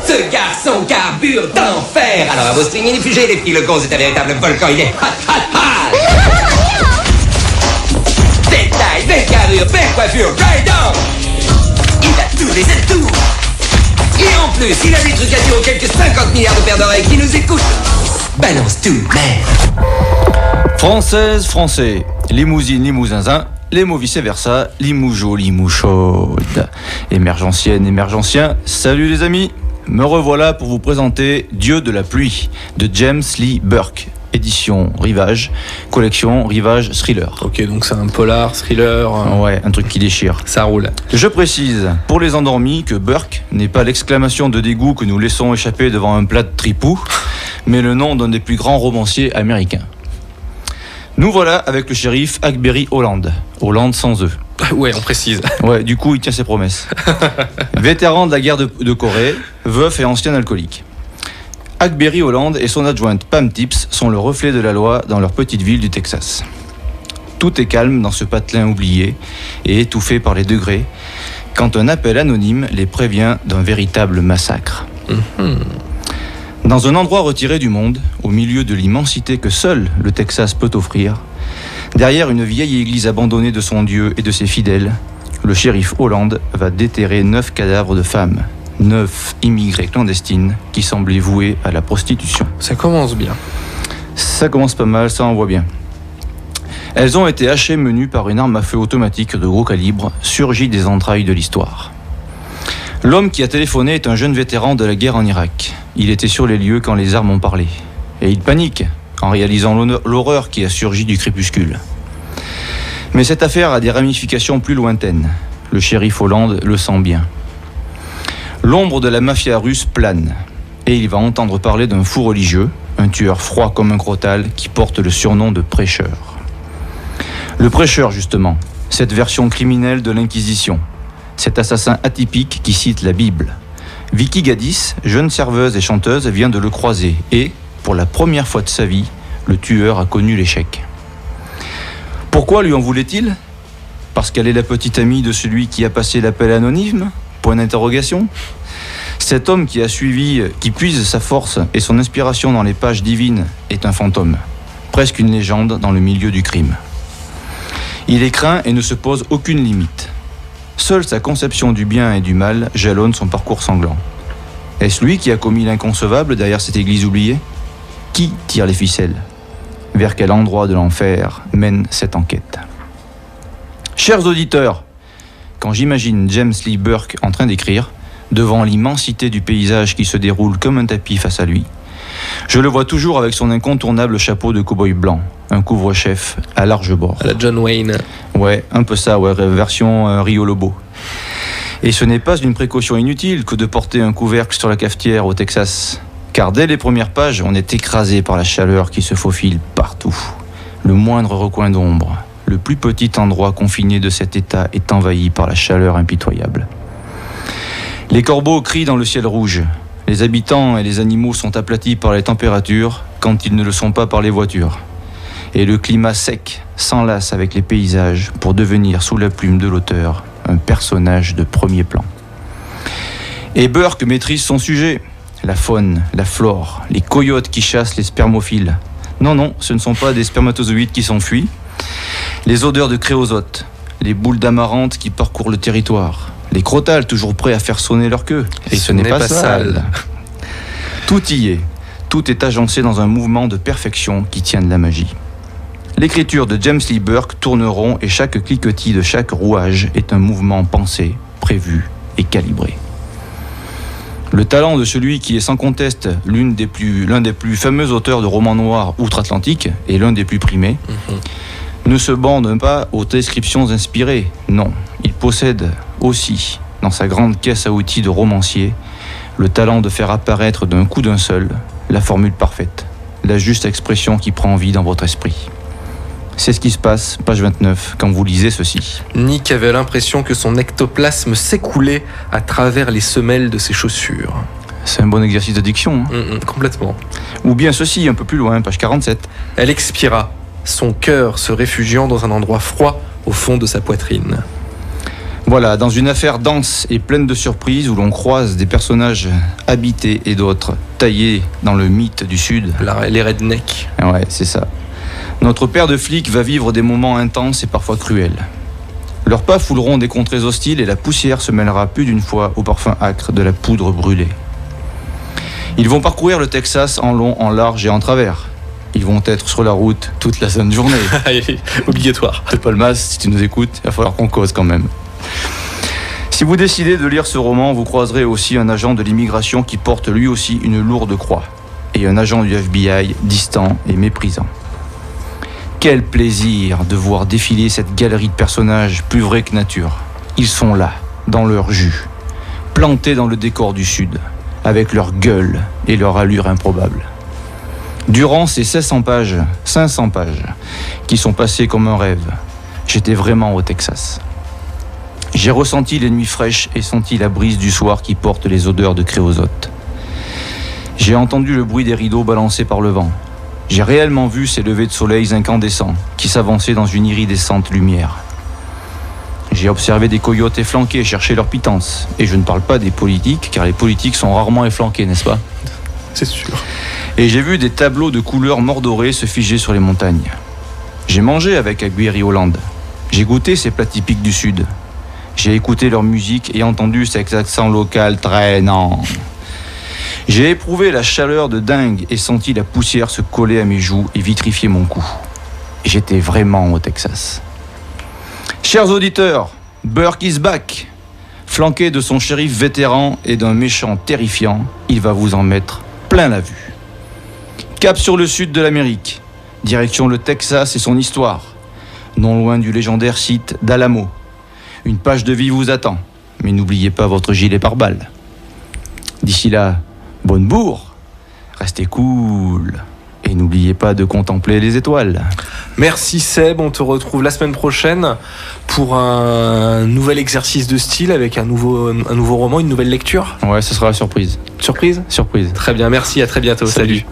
Ce garçon carbure d'enfer. Alors à vos strings inifugés, les filles, le gonze est un véritable volcan. Il est hot, hot, hot. Belle taille, belle carrure, belle coiffure, right on. Il a tous les atouts. Et en plus, il a des trucs à dire aux quelques 50 milliards de paires d'oreilles qui nous écoutent. Balance tout, merde. Française, français, limousine, limousinzin, les mots vice-versa, limoujo, limouchaude. Émergencienne, émergencien, salut les amis. Me revoilà pour vous présenter Dieu de la pluie de James Lee Burke. Édition Rivage, collection Rivage Thriller. Ok, donc c'est un polar, thriller. Ouais, un truc qui déchire. Ça roule. Je précise, pour les endormis, que Burke n'est pas l'exclamation de dégoût que nous laissons échapper devant un plat de tripou, mais le nom d'un des plus grands romanciers américains. Nous voilà avec le shérif Hackberry Holland. Holland sans eux. Ouais, on précise. Ouais, du coup, il tient ses promesses. Vétéran de la guerre de Corée, veuf et ancien alcoolique. Hackberry Holland et son adjointe Pam Tips sont le reflet de la loi dans leur petite ville du Texas. Tout est calme dans ce patelin oublié et étouffé par les degrés quand un appel anonyme les prévient d'un véritable massacre. Dans un endroit retiré du monde, au milieu de l'immensité que seul le Texas peut offrir, derrière une vieille église abandonnée de son Dieu et de ses fidèles, le shérif Holland va déterrer 9 cadavres de femmes. 9 immigrées clandestines qui semblaient vouées à la prostitution. Ça commence bien. Ça commence pas mal, ça envoie bien. Elles ont été hachées menues par une arme à feu automatique de gros calibre, surgie des entrailles de l'histoire. L'homme qui a téléphoné est un jeune vétéran de la guerre en Irak. Il était sur les lieux quand les armes ont parlé. Et il panique en réalisant l'horreur qui a surgi du crépuscule. Mais cette affaire a des ramifications plus lointaines. Le shérif Holland le sent bien. L'ombre de la mafia russe plane, et il va entendre parler d'un fou religieux, un tueur froid comme un crotale qui porte le surnom de prêcheur. Le prêcheur, justement, cette version criminelle de l'Inquisition, cet assassin atypique qui cite la Bible. Vicky Gaddis, jeune serveuse et chanteuse, vient de le croiser, et, pour la première fois de sa vie, le tueur a connu l'échec. Pourquoi lui en voulait-il ? Parce qu'elle est la petite amie de celui qui a passé l'appel anonyme ? Point d'interrogation. Cet homme qui puise sa force et son inspiration dans les pages divines est un fantôme, presque une légende dans le milieu du crime. Il est craint et ne se pose aucune limite. Seule sa conception du bien et du mal jalonne son parcours sanglant. Est-ce lui qui a commis l'inconcevable derrière cette église oubliée ? Qui tire les ficelles ? Vers quel endroit de l'enfer mène cette enquête ? Chers auditeurs, quand j'imagine James Lee Burke en train d'écrire, devant l'immensité du paysage qui se déroule comme un tapis face à lui, je le vois toujours avec son incontournable chapeau de cow-boy blanc, un couvre-chef à large bord. À la John Wayne. Ouais, un peu ça, ouais, version Rio Lobo. Et ce n'est pas une précaution inutile que de porter un couvercle sur la cafetière au Texas, car dès les premières pages, on est écrasé par la chaleur qui se faufile partout. Le moindre recoin d'ombre, le plus petit endroit confiné de cet état est envahi par la chaleur impitoyable. Les corbeaux crient dans le ciel rouge. Les habitants et les animaux sont aplatis par les températures quand ils ne le sont pas par les voitures. Et le climat sec s'enlace avec les paysages pour devenir, sous la plume de l'auteur, un personnage de premier plan. Et Burke maîtrise son sujet. La faune, la flore, les coyotes qui chassent les spermophiles. Non, ce ne sont pas des spermatozoïdes qui s'enfuient. Les odeurs de créosote, les boules d'amarante qui parcourent le territoire, les crotales toujours prêts à faire sonner leur queue. Et ce n'est pas sale. Tout y est. Tout est agencé dans un mouvement de perfection qui tient de la magie. L'écriture de James Lee Burke tourne rond et chaque cliquetis de chaque rouage est un mouvement pensé, prévu et calibré. Le talent de celui qui est sans conteste l'un des plus fameux auteurs de romans noirs outre-Atlantique et l'un des plus primés, ne se borne pas aux descriptions inspirées. Non, il possède aussi, dans sa grande caisse à outils de romancier, le talent de faire apparaître d'un coup d'un seul la formule parfaite, la juste expression qui prend vie dans votre esprit. C'est ce qui se passe, page 29, quand vous lisez ceci. Nick avait l'impression que son ectoplasme s'écoulait à travers les semelles de ses chaussures. C'est un bon exercice de diction. Complètement. Ou bien ceci, un peu plus loin, page 47. Elle expira, son cœur se réfugiant dans un endroit froid au fond de sa poitrine. Voilà, dans une affaire dense et pleine de surprises où l'on croise des personnages habités et d'autres taillés dans le mythe du Sud. Les rednecks. Ouais, c'est ça. Notre père de flic va vivre des moments intenses et parfois cruels. Leurs pas fouleront des contrées hostiles et la poussière se mêlera plus d'une fois au parfum âcre de la poudre brûlée. Ils vont parcourir le Texas en long, en large et en travers. Ils vont être sur la route toute la sainte journée. Obligatoire. De Palmas, si tu nous écoutes, il va falloir qu'on cause quand même. Si vous décidez de lire ce roman, vous croiserez aussi un agent de l'immigration qui porte lui aussi une lourde croix. Et un agent du FBI distant et méprisant. Quel plaisir de voir défiler cette galerie de personnages plus vrais que nature. Ils sont là, dans leur jus, plantés dans le décor du Sud, avec leur gueule et leur allure improbable. Durant ces 500 pages, qui sont passées comme un rêve, j'étais vraiment au Texas. J'ai ressenti les nuits fraîches et senti la brise du soir qui porte les odeurs de créosote. J'ai entendu le bruit des rideaux balancés par le vent. J'ai réellement vu ces levées de soleil incandescents qui s'avançaient dans une iridescente lumière. J'ai observé des coyotes efflanqués chercher leur pitance. Et je ne parle pas des politiques, car les politiques sont rarement efflanqués, n'est-ce pas ? C'est sûr. Et j'ai vu des tableaux de couleurs mordorées se figer sur les montagnes. J'ai mangé avec Aguirre Hollande. J'ai goûté ces plats typiques du Sud. J'ai écouté leur musique et entendu cet accent local traînant. J'ai éprouvé la chaleur de dingue et senti la poussière se coller à mes joues et vitrifier mon cou. J'étais vraiment au Texas. Chers auditeurs, Burke is back. Flanqué de son shérif vétéran et d'un méchant terrifiant, il va vous en mettre plein la vue. Cap sur le sud de l'Amérique, direction le Texas et son histoire, non loin du légendaire site d'Alamo. Une page de vie vous attend, mais n'oubliez pas votre gilet pare-balles. D'ici là, bonne bourre, restez cool et n'oubliez pas de contempler les étoiles. Merci Seb, on te retrouve la semaine prochaine pour un nouvel exercice de style avec un nouveau roman, une nouvelle lecture. Ouais, ce sera la surprise. Surprise ? Surprise. Très bien, merci, à très bientôt. Salut.